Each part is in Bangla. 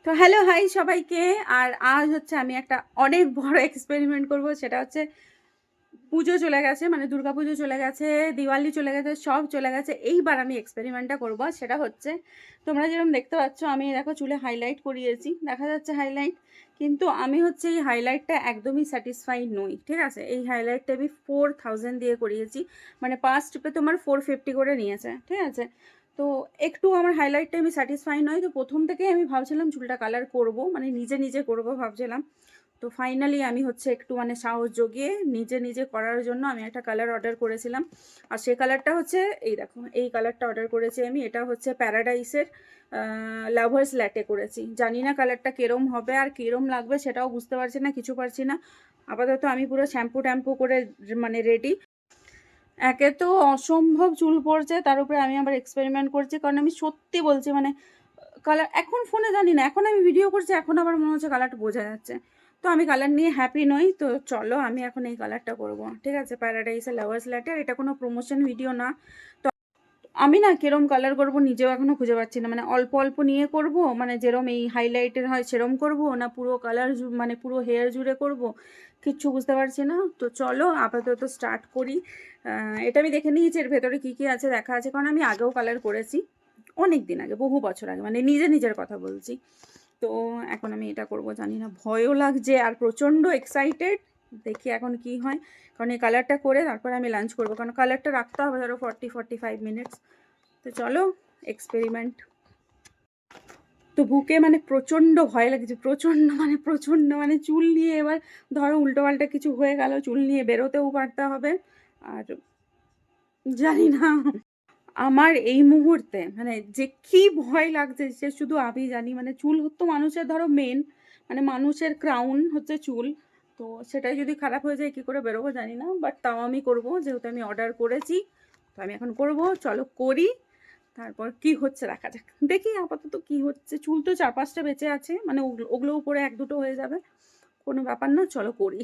তো হ্যালো হাই সবাইকে। আর আজ হচ্ছে আমি একটা অনেক বড় এক্সপেরিমেন্ট করব। সেটা হচ্ছে পুজো চলে গেছে, মানে দুর্গাপুজো চলে গেছে, দিওয়ালি চলে গেছে, সব চলে গেছে। এইবার আমি এক্সপেরিমেন্টটা করব। সেটা হচ্ছে তোমরা যেরকম দেখতে পাচ্ছ, আমি দেখো চুলে হাইলাইট করিয়েছি, দেখা যাচ্ছে হাইলাইট। কিন্তু আমি হচ্ছে এই হাইলাইটটা একদমই স্যাটিসফাইড নই, ঠিক আছে? এই হাইলাইটটা আমি 4000 দিয়ে করিয়েছি, মানে 5 স্টেপে তোমার 450 করে নিয়েছে, ঠিক আছে? তো একটু আমার হাইলাইটটা আমি স্যাটিসফাই নই। তো প্রথম থেকেই আমি ভাবছিলাম চুলটা কালার করব, মানে নিজে নিজে করব ভাবছিলাম। তো ফাইনালি আমি হচ্ছে একটু মানে সাহস জগিয়ে নিজে নিজে করার জন্য আমি একটা কালার অর্ডার করেছিলাম। আর সেই কালারটা হচ্ছে এই দেখো, এই কালারটা অর্ডার করেছি আমি। এটা হচ্ছে প্যারাডাইসের লাভার্স ল্যাটে করেছি। জানি না কালারটা কিরম হবে আর কিরম লাগবে সেটাও বুঝতে পারছি না, কিছু পারছি না। আপাতত আমি পুরো শ্যাম্পু ট্যাম্পু করে মানে রেডি। একে তো অসম্ভব চুল পড়ছে, তার উপরে আমি আবার এক্সপেরিমেন্ট করছি, কারণ আমি সত্যি বলছি মানে কালার এখন ফোনে জানি না, এখন আমি ভিডিও করছি, এখন আবার মনে হচ্ছে কালারটা বোঝা যাচ্ছে। তো আমি কালার নিয়ে হ্যাপি নই। তো চলো আমি এখন এই কালারটা করব, ঠিক আছে? প্যারাডাইসের লাভার্স ল্যাটের। এটা কোনো প্রমোশন ভিডিও না। তো আমি না কিরম কালার করব নিজেও এখনও খুঁজে পাচ্ছি না। মানে অল্প অল্প নিয়ে করব, মানে যেরম এই হাইলাইটের হয় সেরম করব, না পুরো কালার মানে পুরো হেয়ার জুড়ে করব, কিচ্ছু বুঝতে পারছি না। তো চলো আপাতত স্টার্ট করি। এটা আমি দেখে নিয়েছি এর ভেতরে কী কী আছে দেখা আছে, কারণ আমি আগেও কালার করেছি অনেক দিন আগে, বহু বছর আগে, মানে নিজের কথা বলছি। তো এখন আমি এটা করব, জানি না, ভয়ও লাগছে আর প্রচণ্ড এক্সাইটেড। দেখি এখন কি হয়, কারণ এই কালারটা করে তারপর আমি লাঞ্চ করব, কারণ কালারটা রাখতে হবে ধরো 45 মিনিটস। তো চলো এক্সপেরিমেন্ট। তো বুকে মানে প্রচণ্ড ভয় লাগছে, প্রচণ্ড মানে চুল নিয়ে এবার ধরো উল্টোপাল্টা কিছু হয়ে গেল, চুল নিয়ে বেরোতেও পারতে হবে। আর জানি না, আমার এই মুহূর্তে মানে যে কি ভয় লাগছে সে শুধু আমি জানি। মানে চুল তো মানুষের ধরো মেন, মানে মানুষের ক্রাউন হচ্ছে চুল। তো সেটাই যদি খারাপ হয়ে যায় কী করে বেরোবো জানি না, বাট তাও আমি করব, যেহেতু আমি অর্ডার করেছি। তো আমি এখন করব, চলো করি, তারপর কি হচ্ছে দেখা যাক। দেখি আপাতত কি হচ্ছে। চুল তো 4-5টা বেঁচে আছে, মানে ওগুলো উপরে 1-2টো হয়ে যাবে, কোনো ব্যাপার না, চলো করি।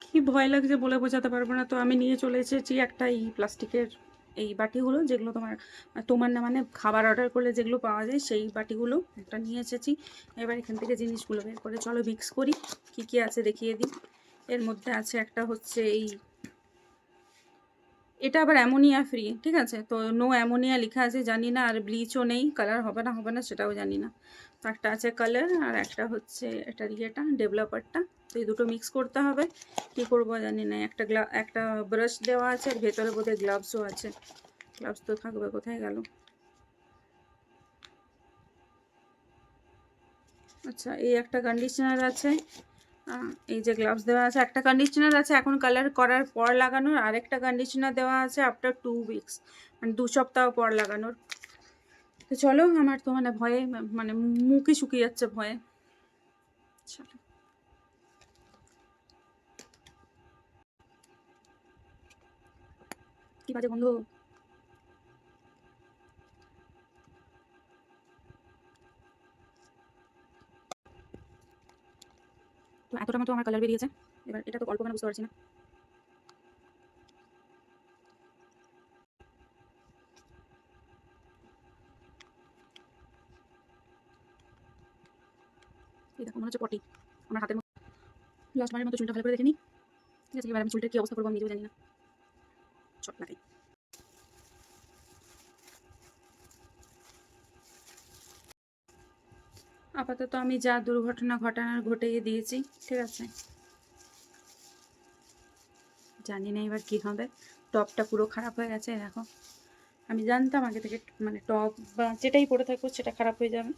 কি ভয় লাগছে বলে বোঝাতে পারবো না। তো আমি নিয়ে চলে এসেছি একটা এই প্লাস্টিকের এই বাটিগুলো, যেগুলো তোমার না মানে খাবার অর্ডার করলে যেগুলো পাওয়া যায় সেই বাটিগুলো একটা নিয়ে এসেছি। এবার এখান থেকে জিনিসগুলো বের করে চলো মিক্স করি। কি কি আছে দেখিয়ে দিই। এর মধ্যে আছে একটা হচ্ছে এই, এটা আবার অ্যামোনিয়া ফ্রি, ঠিক আছে? তো নো অ্যামোনিয়া লেখা আছে, জানি না। আর ব্লিচও নেই, কালার হবে না সেটাও জানি না। তো একটা আছে কালার, আর একটা হচ্ছে এটার ইয়েটা ডেভেলপারটা। তো এই দুটো মিক্স করতে হবে। কি করব জানি না। একটা ব্রাশ দেওয়া আছে, আর ভেতরে বোধহয় গ্লাভসও আছে। গ্লাভস তো থাকবে, কোথায় গেল? আচ্ছা, এই একটা কন্ডিশনার আছে। এই যে গ্লাভস দেওয়া আছে, একটা কন্ডিশনার আছে এখন কালার করার পর লাগানোর, আরেকটা কন্ডিশনার দেওয়া আছে আফটার 2 উইকস, মানে 2 সপ্তাহ পর লাগানোর। তো চলো, আমার তো মানে ভয়ে মানে মুখই শুকিয়ে যাচ্ছে ভয়ে। চলো, কি বাজে গন্ধ। তো এতটা মতো আমার কালার বেরিয়েছে। এবার এটা তো অল্প কেন বুঝতে পারছি না। এই দেখো, মনে হচ্ছে পটি আমার হাতের মধ্যে। লাস্ট বারের মতো চুলটা ভালো করে দেখে নিই, ঠিক আছে? এবার আমি চুলটার কি অবস্থা করবো আমি নিজেও জানি না। চট লাগাই। আপাতত আমি যা দুর্ঘটনা ঘটানোর ঘটিয়ে দিয়েছি, ঠিক আছে? জানি না এবার কি হবে। টপটা পুরো খারাপ হয়ে গেছে দেখো। আমি জানতাম আগে থেকে মানে টপ বা যেটাই পরে থাকবো সেটা খারাপ হয়ে যাবে।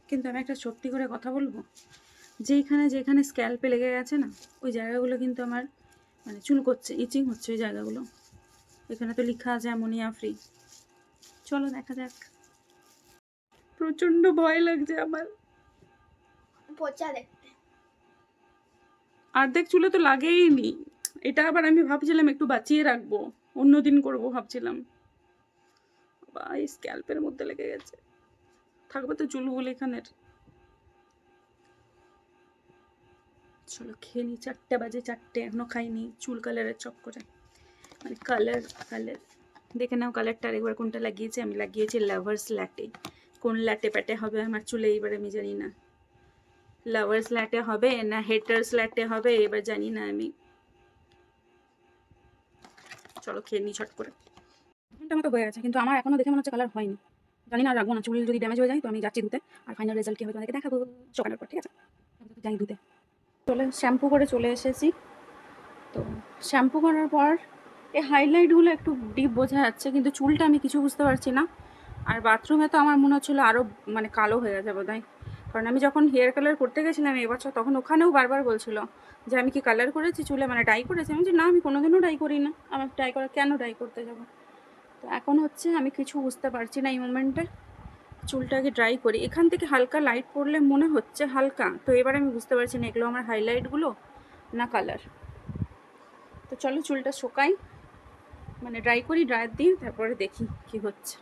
কিন্তু আমি একটা সত্যি করে কথা বলবো, যেখানে যেখানে স্ক্যাল্পে লেগে গেছে না, ওই জায়গাগুলো কিন্তু আমার মানে চুল করছে, ইচিং হচ্ছে ওই জায়গাগুলো। এখানে তো লেখা আছে অ্যামোনিয়া ফ্রি। চলো দেখা যাক। প্রচন্ড ভয় লাগছে আমার। পচা দেখতে। অর্ধেক চুলে তো লাগেইনি। এটা আবার আমি ভাবছিলাম একটু বাঁচিয়ে রাখবো, অন্যদিন করবো ভাবছিলাম, বা এই স্ক্যাল্পের মধ্যে লেগে গেছে। থাকবে তো চুলগুলো এখানের। চলো খেয়ে নিই, 4টে বাজে, 4টে এখনো খাইনি, চুল কালারের চক্করে, মানে কালার। দেখে নাও কালারটা আরেকবার কোনটা লাগিয়েছি। আমি লাগিয়েছি লাভার্স ল্যাটে। কোন ল্যাটে প্যাটে হবে আমার চুলে এইবার আমি জানি না। লাভার্স ল্যাটে হবে না হেটার্স ল্যাটে হবে এবার জানি না আমি। চলো খেয়ে নিই ছট করে। ঘন্টা মতো হয়ে গেছে কিন্তু আমার এখনো দেখে মনে হচ্ছে কালার হয়নি। জানি না, রাখবো না, চুল যদি ড্যামেজ হয়ে যায় তো আমি যাচ্ছি ধুতে। আর ফাইনাল রেজাল্ট কি হবে তোমাদেরকে দেখাবো সকালের পর, ঠিক আছে? যাই ধুতে। শ্যাম্পু করে চলে এসেছি। তো শ্যাম্পু করার পর এই হাইলাইটগুলো একটু ডিপ বোঝা যাচ্ছে কিন্তু চুলটা আমি কিছু বুঝতে পারছি না। আর বাথরুমে তো আমার মনে হচ্ছিলো আরও মানে কালো হয়ে গেছে বোধহয়, কারণ আমি যখন হেয়ার কালার করতে গেছিলাম এবছর তখন ওখানেও বারবার বলছিল যে আমি কি কালার করেছি চুলে, মানে ডাই করেছি। আমি যে না, আমি কোনোদিনও ডাই করি না, আমার ডাই করা কেন ডাই করতে যাবো। তো এখন হচ্ছে আমি কিছু বুঝতে পারছি না এই মোমেন্টে। চুলটাকে ড্রাই করি, এখান থেকে হালকা লাইট পড়লে মনে হচ্ছে হালকা, তো এবার আমি বুঝতে পারছি না এগুলো আমার হাইলাইটগুলো না কালার। তো চলো চুলটা শুকাই, মানে ড্রাই করি, ড্রায়ার দিয়ে তারপরে দেখি কি হচ্ছে।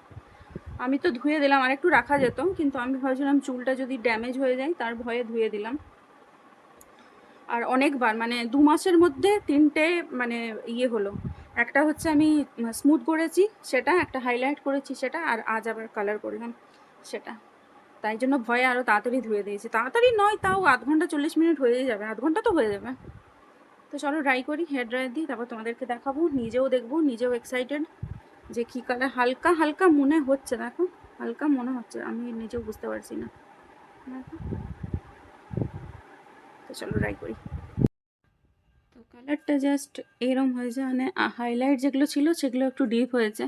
আমি তো ধুয়ে দিলাম, আর একটু রাখা যেত কিন্তু আমি ভাবছিলাম চুলটা যদি ড্যামেজ হয়ে যায় তার ভয়ে ধুয়ে দিলাম। আর অনেকবার মানে 2 মাসের মধ্যে 3টে মানে ইয়ে হলো। একটা হচ্ছে আমি স্মুথ করেছি সেটা, একটা হাইলাইট করেছি সেটা, আর আজ আবার কালার করলাম সেটা। তাই জন্য ভয়ে আরও তাড়াতাড়ি ধুয়ে দিয়েছি। তাড়াতাড়ি নয়, তাও আধ ঘন্টা 40 মিনিট হয়েই যাবে, আধ ঘন্টা তো হয়ে যাবে। তো চলো ড্রাই করি, হেয়ার ড্রায়ার দিই, তারপর তোমাদেরকে দেখাবো, নিজেও দেখবো, নিজেও এক্সাইটেড যে কী কালার। হালকা হালকা মনে হচ্ছে, দেখো হালকা মনে হচ্ছে, আমি নিজেও বুঝতে পারছি না। তো চলো ড্রাই করি। তো কালারটা জাস্ট এরম হয়েছে, মানে হাইলাইট যেগুলো ছিল সেগুলো একটু ডিপ হয়েছে,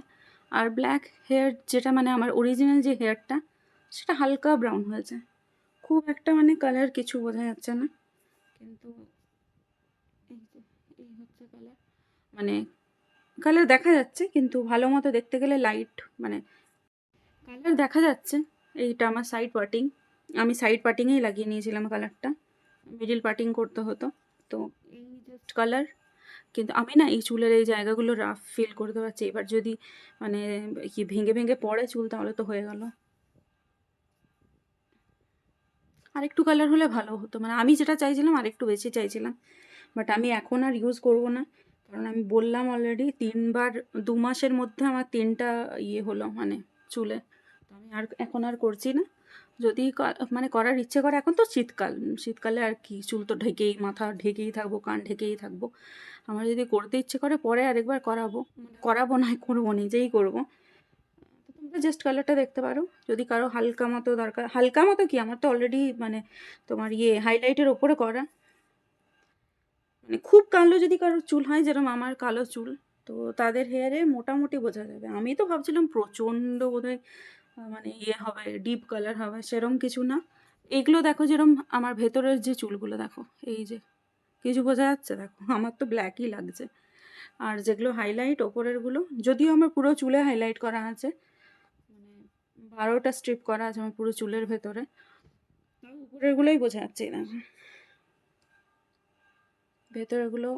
আর ব্ল্যাক হেয়ার যেটা মানে আমার অরিজিনাল যে হেয়ারটা সেটা হালকা ব্রাউন হয়েছে। খুব একটা মানে কালার কিছু বোঝা যাচ্ছে না, কিন্তু এই হচ্ছে কালার, মানে কালার দেখা যাচ্ছে কিন্তু ভালো মতো দেখতে গেলে লাইট মানে কালার দেখা যাচ্ছে। এইটা আমার সাইড পার্টিং, আমি সাইড পার্টিংয়েই লাগিয়ে নিয়েছিলাম কালারটা, মিডিল পার্টিং করতে হতো। তো এই জাস্ট কালার, কিন্তু আমি না এই চুলের এই জায়গাগুলো রাফ ফিল করতে পারছি। এবার যদি মানে কি ভেঙে ভেঙে পড়ে চুল তাহলে তো হয়ে গেল। আরেকটু কালার হলে ভালো হতো, মানে আমি যেটা চাইছিলাম আরেকটু বেশি চাইছিলাম, বাট আমি এখন আর ইউজ করব না, কারণ আমি বললাম অলরেডি 3বার 2 মাসের মধ্যে আমার 3টা ইয়ে হলো মানে চুলে। তো আমি আর এখন আর করছি না। যদি মানে করার ইচ্ছে করে, এখন তো শীতকাল, শীতকালে আর কি চুল তো ঢেকেই, মাথা ঢেকেই থাকবো, কান ঢেকেই থাকবো। আমার যদি করতে ইচ্ছে করে পরে আরেকবার করাবো, মানে করাবো নয় করবো, নিজেই করবো। তো তোমরা জাস্ট কালারটা দেখতে পারো, যদি কারো হালকা মতো দরকার, হালকা মতো কি আমার তো অলরেডি মানে তোমার ইয়ে হাইলাইটের ওপরে করা। মানে খুব কালো যদি কারোর চুল হয়, যেরকম আমার কালো চুল, তো তাদের হেয়ারে মোটামুটি বোঝা যাবে। আমি তো ভাবছিলাম প্রচণ্ড বোধহয় মানে ইয়ে হবে, ডিপ কালার হবে, সেরম কিছু না। এগুলো দেখো যেরকম আমার ভেতরের যে চুলগুলো দেখো, এই যে কিছু বোঝা যাচ্ছে, দেখো আমার তো ব্ল্যাকই লাগছে। আর যেগুলো হাইলাইট ওপরেরগুলো, যদিও আমার পুরো চুলে হাইলাইট করা আছে, মানে 12টা স্ট্রিপ করা আছে আমার পুরো চুলের ভেতরে, উপরেরগুলোই বোঝা যাচ্ছে না, ভেতরেরগুলো